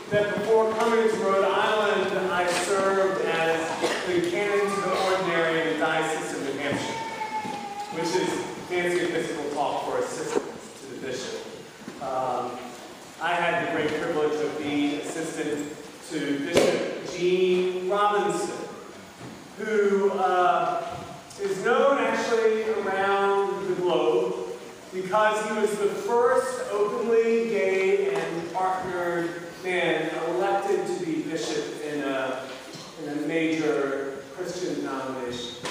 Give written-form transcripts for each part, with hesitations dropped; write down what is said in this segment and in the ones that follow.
that before coming to Rhode Island, I served as the canon to the ordinary in the Diocese of New Hampshire, which is fancy Episcopal talk for assistants to the bishop. I had the great privilege of being assistant to Bishop Gene Robinson, who is known actually around the globe because he was the first openly gay and partnered man elected to be bishop in a major Christian denomination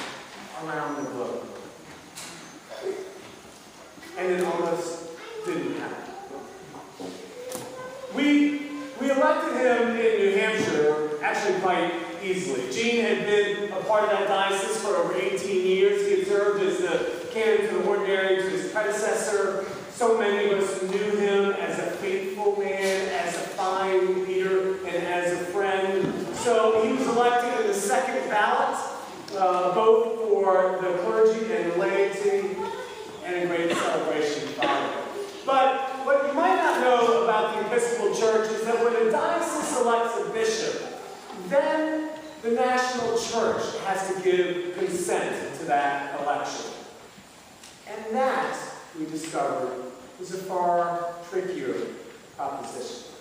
around the globe. And it almost didn't happen. We elected him in New Hampshire actually quite easily. Gene had been a part of that diocese for over 18 years. He had served as the canon to the ordinary to his predecessor. So many of us knew him as a faithful man, as a fine leader, and as a friend. So he was elected in the second ballot, both for the clergy and the laity, and a great celebration followed. But what you might not know about the Episcopal Church is that when a diocese elects a bishop, then the national church has to give consent to that election. And that, we discovered, was a far trickier proposition.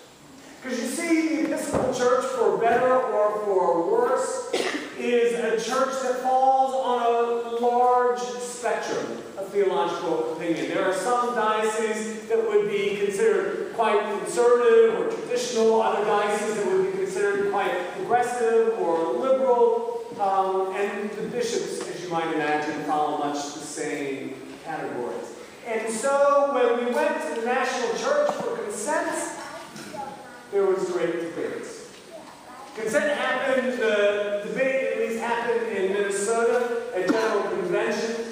Because you see, the Episcopal Church, for better or for worse, is a church that falls on a large spectrum of theological opinion. There are some dioceses that would be considered quite conservative or traditional, other dioceses that would be considered quite progressive or liberal, and the bishops, as you might imagine, follow much the same categories. And so when we went to the national church for consent, there was great debate. Consent happened, the debate at least happened in Minnesota at General Convention.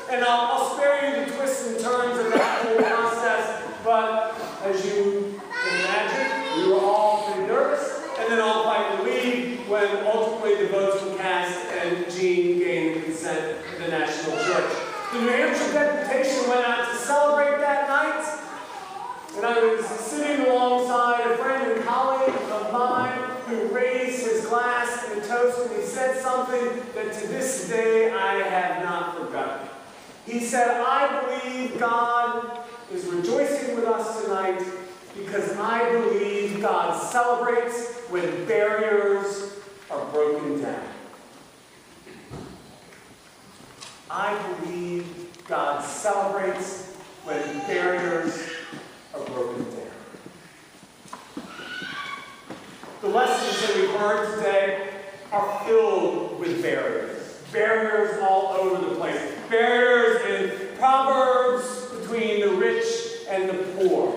And I'll spare you the twists and turns of that whole process, but as you can imagine, we were all pretty nervous, and then all fight the lead when ultimately the votes were cast and Gene gained consent to the national church. The New Hampshire deputation went out to celebrate that night, and I was sitting alongside a friend and colleague of mine who raised his glass in a toast, and he said something that to this day I have not forgotten. He said, "I believe God is rejoicing with us tonight because I believe God celebrates when barriers are broken down." I believe God celebrates when barriers are broken down. The lessons that we've heard today are filled with barriers. Barriers all over the place. Barriers in Proverbs between the rich and the poor.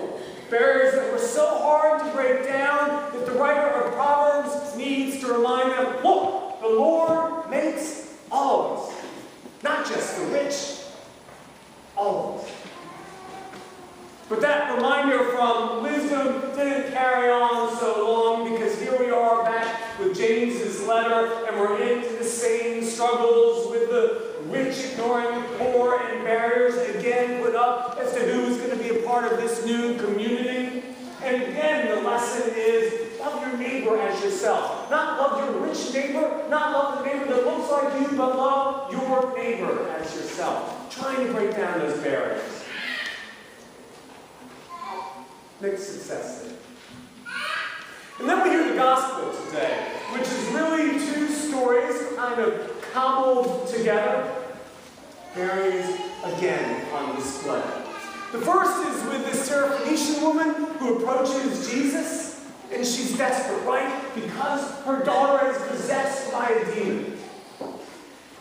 Barriers that were so hard to break down that the writer of Proverbs needs to remind them, look, the Lord makes all of us. Not just the rich, all of us. But that reminder from wisdom didn't carry on so long, because here we are back with James's letter, and we're into the same struggles with the rich ignoring the poor, and barriers again put up as to who's going to be a part of this new community. And again, the lesson is love your neighbor as yourself. Not love your rich neighbor, not love the neighbor that looks like you, but love your neighbor as yourself. Trying to break down those barriers. Mixed success there. And then we hear the gospel today, which is really two stories kind of cobbled together. Barriers again on display. The first is with this Syrophoenician woman who approaches Jesus, and she's desperate, right? Because her daughter is possessed by a demon.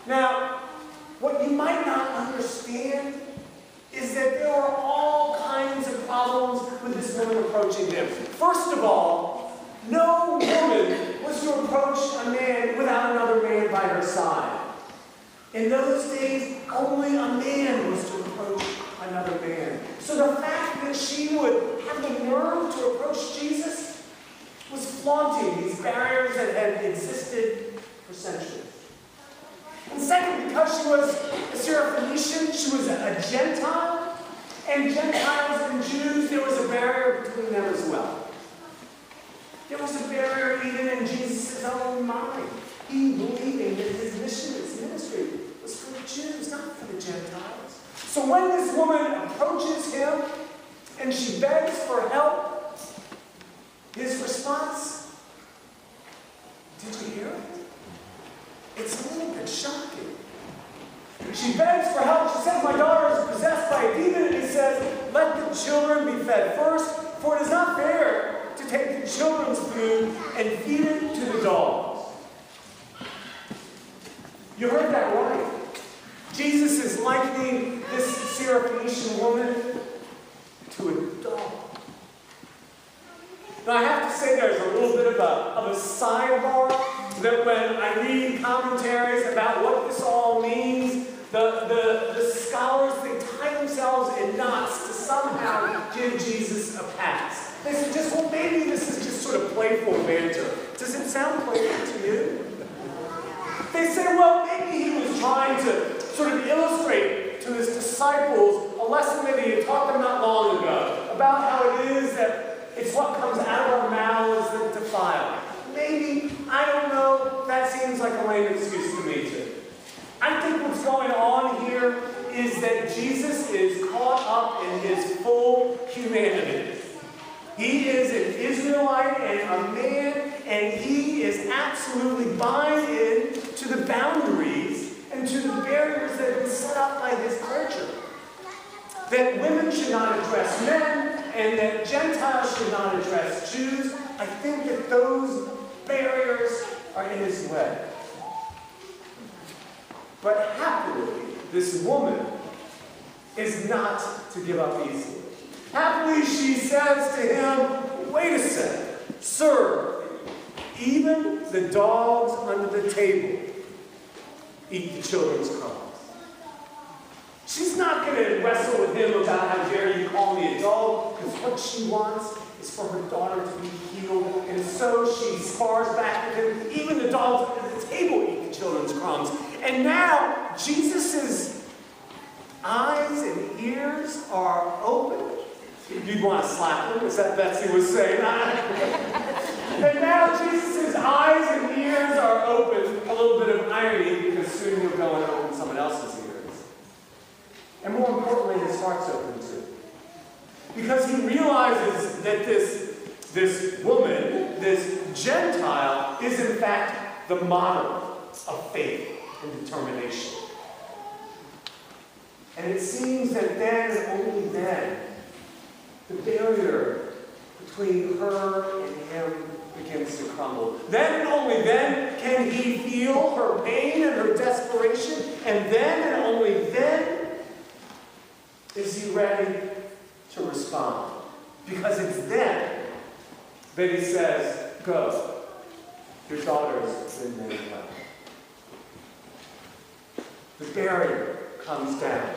Now, what you might not understand is that there are all kinds of problems with this woman approaching him. First of all, no woman was to approach a man without another man by her side. In those days, only a man was to approach another man. So the fact that she would have the nerve to approach Jesus was flaunting these barriers that had existed for centuries. And second, because she was a Syrophoenician, she was a Gentile, and Gentiles and Jews, there was a barrier between them as well. There was a barrier even in Jesus' own mind. He believing that his mission, his ministry, was for the Jews, not for the Gentiles. So when this woman approaches him and she begs for help, his response, did you hear it? It's a little bit shocking. She begs for help. She says, my daughter is possessed by a demon. And he says, let the children be fed first, for it is not fair to take the children's food and feed it to the dogs. You heard that right. Jesus is likening this Syrophoenician woman to a dog. Now I have to say there's a little bit of a sidebar that when I read commentaries about what this all means, the scholars, they tie themselves in knots to somehow give Jesus a pass. They suggest, well, maybe this is just sort of playful banter. Does it sound playful to you? They say, well, maybe he was trying to sort of illustrate to his disciples a lesson that he had taught them not long ago about how it is that it's what comes out of our mouths that defile. Maybe, I don't know, that seems like a lame excuse to me too. I think what's going on here is that Jesus is caught up in his full humanity. He is an Israelite and a man, and he is absolutely buying in to the boundaries and to the barriers that have been set up by his culture. That women should not address men, and that Gentiles should not address Jews. I think that those barriers are in his way. But happily, this woman is not to give up easily. Happily, she says to him, wait a second, sir, even the dogs under the table eat the children's crumbs. She's not going to wrestle with him about how dare you call me a dog, because what she wants is for her daughter to be healed, and so she spars back with him. Even the dogs under the table eat the children's crumbs. And now, Jesus' eyes and ears are open. You'd want to slap him, as that Betsy was saying. And now Jesus' eyes and ears are open. A little bit of irony, because soon he'll go and open someone else's ears. And more importantly, his heart's open too. Because he realizes that this woman, this Gentile, is in fact the model of faith and determination. And it seems that then and only then, the barrier between her and him begins to crumble. Then and only then can he feel her pain and her desperation, and then and only then is he ready to respond. Because it's then that he says, go, your daughter's been made well. The barrier comes down,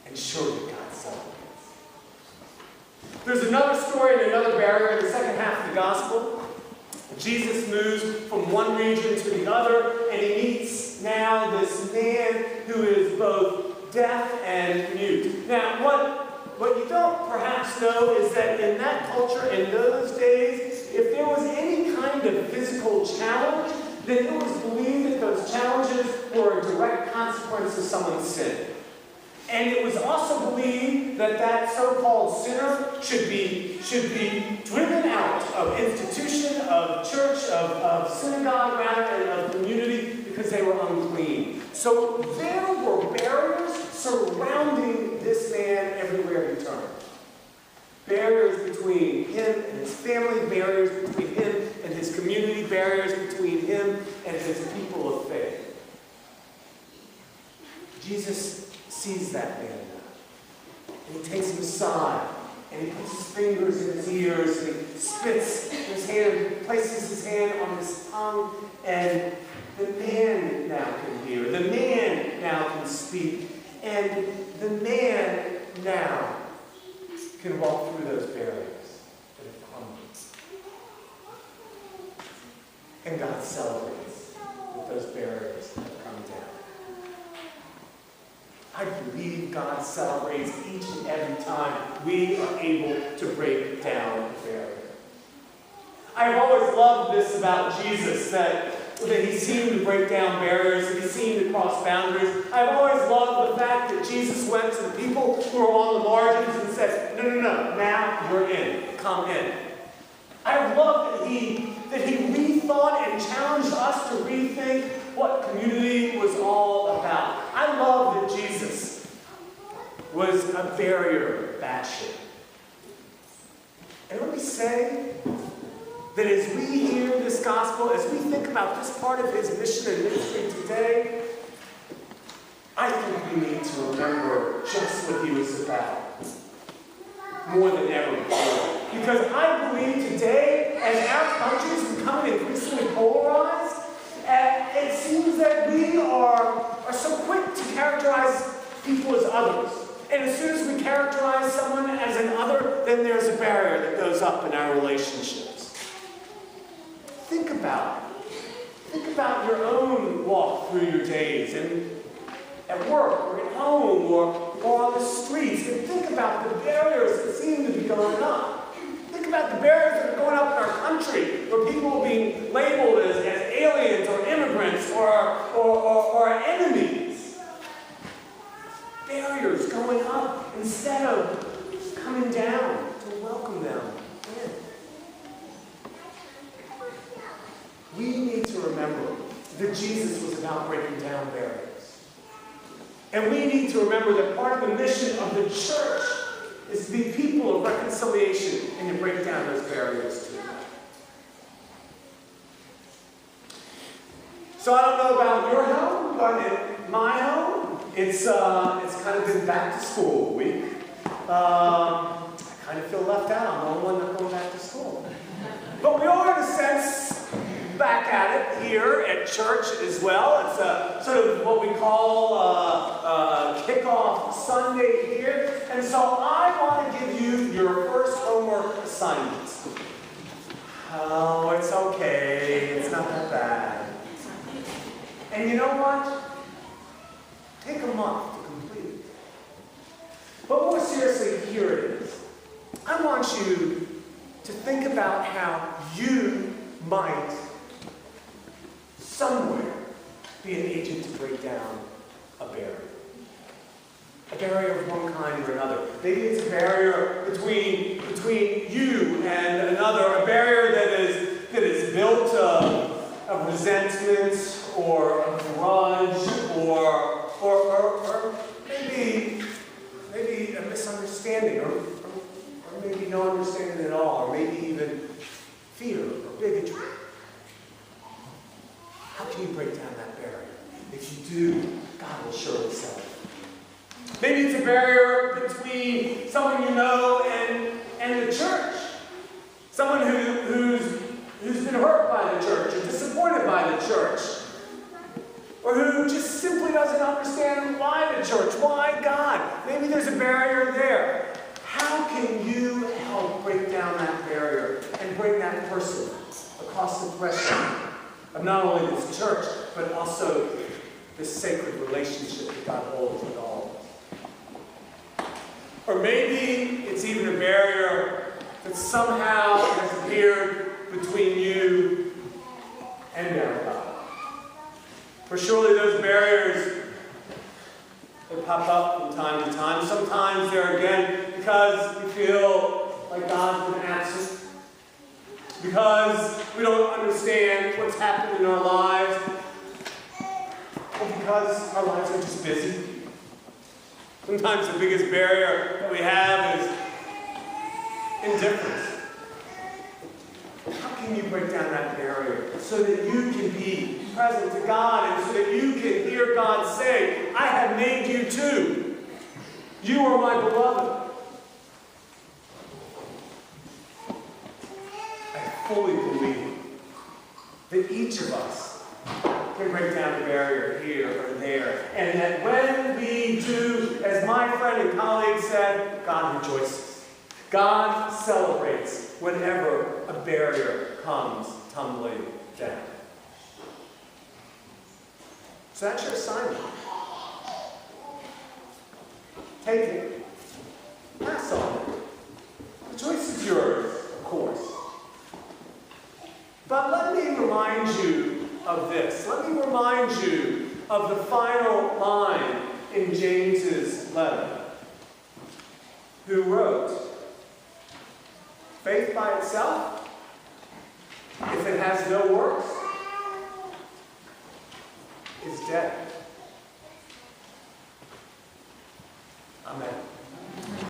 and surely God celebrates. There's another story and another barrier in the second half of the gospel. Jesus moves from one region to the other, and he meets now this man who is both deaf and mute. Now, what you don't perhaps know is that in that culture, in those days, if there was any kind of physical challenge, then it was believed that those challenges were a direct consequence of someone's sin. And it was also believed that that so-called sinner should be driven out of institution, of church, of synagogue, rather, and of community, because they were unclean. So there were barriers surrounding this man everywhere he turned. Barriers between him and his family, barriers between him and his community, barriers between him and his people of faith. Jesus sees that man now. And he takes him aside, and he puts his fingers in his ears, and he spits in his hand, places his hand on his tongue, and the man now can hear. The man now can speak. And the man now can walk through those barriers that have crumbled. And God celebrates with those barriers that have come down. I believe God celebrates each and every time we are able to break down a barrier. I've always loved this about Jesus, that he seemed to break down barriers, that he seemed to cross boundaries. I've always loved the fact that Jesus went to the people who were on the margins and said, no, now you're in. Come in. I love that he rethought and challenged us to rethink what community was all about. I love that Jesus was a barrier basher. And let me say that as we hear this gospel, as we think about this part of his mission and ministry today, I think we need to remember just what he was about more than ever before. Because I believe today, as our country is becoming increasingly polarized, it seems that we are so quick to characterize people as others. And as soon as we characterize someone as an other, then there's a barrier that goes up in our relationships. Think about it. Think about your own walk through your days, and at work, or at home, or on the streets, and think about the barriers that seem to be going up. Think about the barriers that are going up in our country, where people are being labeled as aliens or immigrants or enemies. Barriers going up instead of coming down to welcome them in. We need to remember that Jesus was about breaking down barriers. And we need to remember that part of the mission of the church is to be people of reconciliation and to break down those barriers too. So I don't know about your home, but in my home, it's kind of been back to school week. I kind of feel left out. I'm the only one that's going back to school. But we are, in a sense, back at it here at church as well. It's sort of what we call kickoff Sunday here. And so I want to give you your first homework assignment. Oh, it's okay. It's not that bad. And you know what? Take a month to complete it. But more seriously, here it is. I want you to think about how you might somewhere be an agent to break down a barrier. A barrier of one kind or another. Maybe it's a barrier between you and another, a barrier that is built of resentment or a grudge or maybe a misunderstanding or maybe no understanding at all, or maybe even fear or bigotry. How can you break down that barrier? If you do, God will surely settle it. Maybe it's a barrier between someone you know and the church. Someone who's been hurt by the church or disappointed by the church. Or who just simply doesn't understand why the church, why God. Maybe there's a barrier there. How can you help break down that barrier and bring that person across the threshold of not only this church, but also this sacred relationship that God holds with all of us? Or maybe it's even a barrier that somehow has appeared between you and our God. For surely those barriers, they pop up from time to time. Sometimes they're again because we feel like God's been absent. Because we don't understand what's happening in our lives. Or because our lives are just busy. Sometimes the biggest barrier that we have is indifference. How can you break down that barrier so that you can be present to God and so that you can hear God say, I have made you too. You are my beloved. I fully believe that each of us can break down the barrier here or there. And that when we do, as my friend and colleague said, God rejoices. God celebrates whenever a barrier comes tumbling down. So that's your assignment. Take it. Pass on it. The choice is yours, of course. remind you of this. Let me remind you of the final line in James's letter. Who wrote, "Faith by itself, if it has no works,